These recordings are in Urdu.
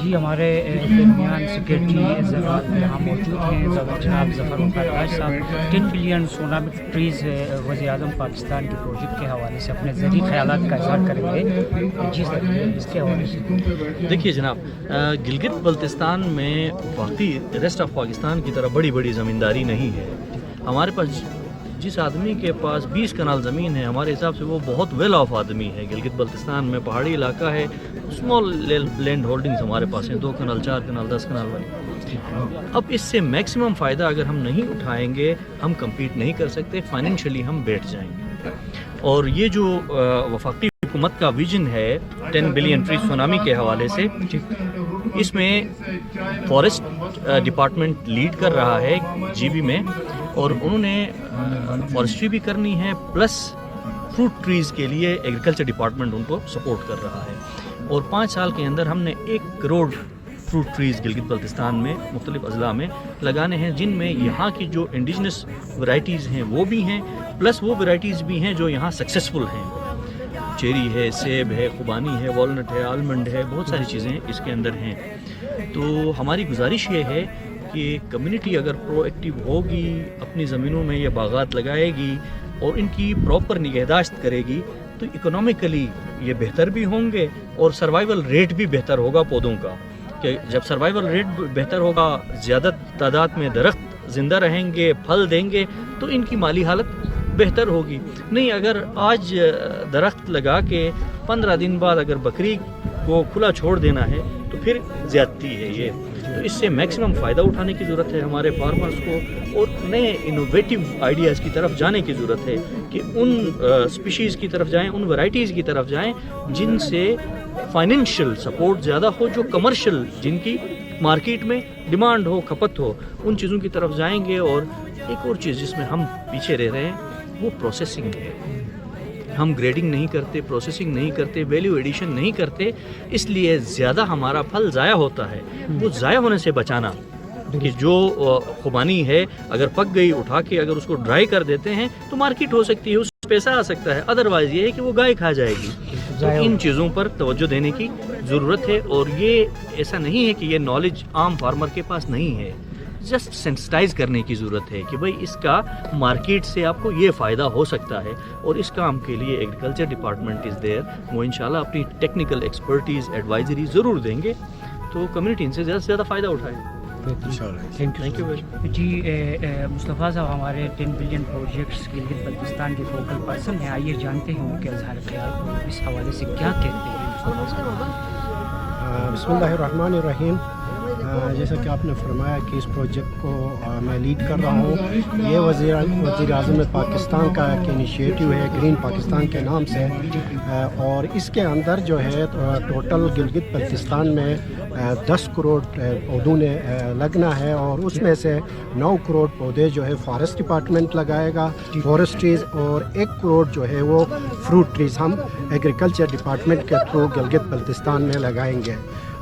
جی ہمارے درمیان سیکرٹری زراعت یہاں موجود ہیں جناب ظفر مختار صاحب 10 بلین سونامک ٹریز وزیر اعظم پاکستان کے پروجیکٹ کے حوالے سے اپنے ذریعی خیالات کا اظہار کریں گے. جی سر اس کے حوالے سے دیکھیے جناب، گلگت بلتستان میں واقعی ریسٹ آف پاکستان کی طرح بڑی بڑی زمینداری نہیں ہے. ہمارے پاس جس آدمی کے پاس 20 کنال زمین ہے، ہمارے حساب سے وہ بہت ویل آف آدمی ہے. گلگت بلتستان میں پہاڑی علاقہ ہے، اسمال لینڈ ہولڈنگز ہمارے پاس ہیں، 2 کنال 4 کنال 10 کنال والی. اب اس سے میکسیمم فائدہ اگر ہم نہیں اٹھائیں گے، ہم کمپیٹ نہیں کر سکتے، فائنینشلی ہم بیٹھ جائیں گے. اور یہ جو وفاقی حکومت کا ویژن ہے 10 بلین ٹری سونامی کے حوالے سے، اس میں فارسٹ ڈپارٹمنٹ لیڈ کر رہا ہے جی بی میں، اور انہوں نے فارسٹری بھی کرنی ہے، پلس فروٹ ٹریز کے لیے ایگریکلچر ڈپارٹمنٹ ان کو سپورٹ کر رہا ہے. اور 5 سال کے اندر ہم نے 1 کروڑ فروٹ ٹریز گلگت بلتستان میں مختلف اضلاع میں لگانے ہیں، جن میں یہاں کی جو انڈیجنس ورائٹیز ہیں وہ بھی ہیں، پلس وہ ورائٹیز بھی ہیں جو یہاں سکسیسفل ہیں. چیری ہے، سیب ہے، خوبانی ہے، والنٹ ہے، آلمنڈ ہے، بہت ساری چیزیں اس کے اندر ہیں. تو ہماری گزارش یہ ہے کہ کمیونٹی اگر پرو ایکٹیو ہوگی، اپنی زمینوں میں یہ باغات لگائے گی اور ان کی پراپر نگہداشت کرے گی، تو اکنامکلی یہ بہتر بھی ہوں گے اور سروائیول ریٹ بھی بہتر ہوگا پودوں کا. کہ جب سروائیول ریٹ بہتر ہوگا، زیادہ تعداد میں درخت زندہ رہیں گے، پھل دیں گے، تو ان کی مالی حالت بہتر ہوگی. نہیں اگر آج درخت لگا کے 15 دن بعد اگر بکری کو کھلا چھوڑ دینا ہے تو پھر زیادتی ہے یہ. تو اس سے میکسیمم فائدہ اٹھانے کی ضرورت ہے ہمارے فارمرز کو، اور نئے انوویٹیو آئیڈیاز کی طرف جانے کی ضرورت ہے کہ ان اسپیشیز کی طرف جائیں، ان ورائٹیز کی طرف جائیں جن سے فائنینشیل سپورٹ زیادہ ہو، جو کمرشل، جن کی مارکیٹ میں ڈیمانڈ ہو، کھپت ہو، ان چیزوں کی طرف جائیں گے. اور ایک اور چیز جس میں ہم پیچھے رہ رہے ہیں وہ پروسیسنگ ہے. ہم گریڈنگ نہیں کرتے، پروسیسنگ نہیں کرتے، ویلیو ایڈیشن نہیں کرتے، اس لیے زیادہ ہمارا پھل ضائع ہوتا ہے. وہ ضائع ہونے سے بچانا کہ جو خوبانی ہے اگر پک گئی، اٹھا کے اگر اس کو ڈرائی کر دیتے ہیں تو مارکیٹ ہو سکتی ہے، اس سے پیسہ آ سکتا ہے. ادروائز یہ ہے کہ وہ گائے کھا جائے گی. تو ان چیزوں پر توجہ دینے کی ضرورت ہے. اور یہ ایسا نہیں ہے کہ یہ نالج عام فارمر کے پاس نہیں ہے، جسٹ سینسٹائز کرنے کی ضرورت ہے کہ بھئی اس کا مارکیٹ سے آپ کو یہ فائدہ ہو سکتا ہے. اور اس کام کے لیے ایگریکلچر ڈپارٹمنٹ از دیئر، وہ انشاءاللہ اپنی ٹیکنیکل ایکسپرٹیز، ایڈوائزری ضرور دیں گے، تو کمیونٹی ان سے زیادہ سے زیادہ فائدہ اٹھائے. Thank you. جی مصطفیٰ صاحب ہمارے 10 بلین پروجیکٹس گلگت بلتستان کے فوکل پرسن ہیں، آئیے جانتے ہیں ان کے اظہار خیال اس حوالے سے کیا کہتے ہیں. بسم اللہ الرحمن الرحیم. جیسا کہ آپ نے فرمایا کہ اس پروجیکٹ کو میں لیڈ کر رہا ہوں، یہ وزیر اعظم پاکستان کا ایک انیشیٹو ہے گرین پاکستان کے نام سے. اور اس کے اندر جو ہے ٹوٹل گلگت بلتستان میں 10 کروڑ پودوں نے لگنا ہے، اور اس میں سے 9 کروڑ پودے جو ہے فارسٹ ڈپارٹمنٹ لگائے گا، فارسٹریز، اور 1 کروڑ جو ہے وہ فروٹ ٹریز ہم ایگریکلچر ڈپارٹمنٹ کے تھرو گلگت بلتستان میں لگائیں گے.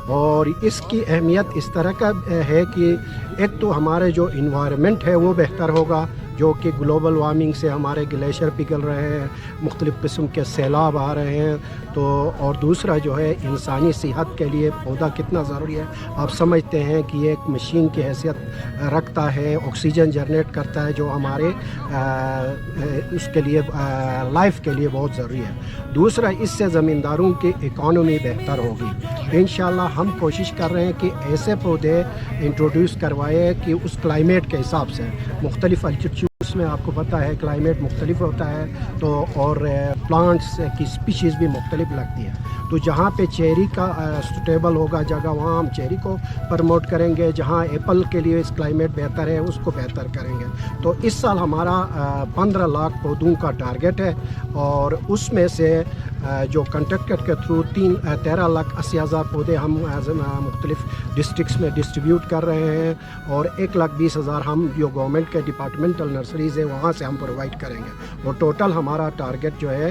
اور اس کی اہمیت اس طرح کا ہے کہ ایک تو ہمارے جو انوائرمنٹ ہے وہ بہتر ہوگا، جو کہ گلوبل وارمنگ سے ہمارے گلیشیئر پگھل رہے ہیں، مختلف قسم کے سیلاب آ رہے ہیں. تو اور دوسرا جو ہے انسانی صحت کے لیے پودا کتنا ضروری ہے. آپ سمجھتے ہیں کہ یہ ایک مشین کی حیثیت رکھتا ہے، آکسیجن جنریٹ کرتا ہے، جو ہمارے اس کے لیے لائف کے لیے بہت ضروری ہے. دوسرا اس سے زمینداروں کی اکانومی بہتر ہوگی. انشاءاللہ ہم کوشش کر رہے ہیں کہ ایسے پودے انٹروڈیوس کروائے کہ اس کلائمیٹ کے حساب سے، مختلف الٹیٹیوڈس میں آپ کو پتہ ہے کلائمیٹ مختلف ہوتا ہے، تو اور پلانٹس کی اسپیشیز بھی مختلف لگتی ہے. تو جہاں پہ چیری کا سوٹیبل ہوگا جگہ، وہاں ہم چیری کو پروموٹ کریں گے. جہاں ایپل کے لیے اس کلائمیٹ بہتر ہے اس کو بہتر کریں گے. تو اس سال ہمارا 15 لاکھ پودوں کا ٹارگیٹ ہے، اور اس میں سے جو کنٹریکٹر کے تھرو 13,80,000 پودے ہم مختلف ڈسٹرکٹس میں ڈسٹریبیوٹ کر رہے ہیں، اور 1,20,000 ہم جو گورنمنٹ کے ڈپارٹمنٹل نرسریز ہیں وہاں سے ہم پرووائڈ کریں گے. اور ٹوٹل ہمارا ٹارگیٹ جو ہے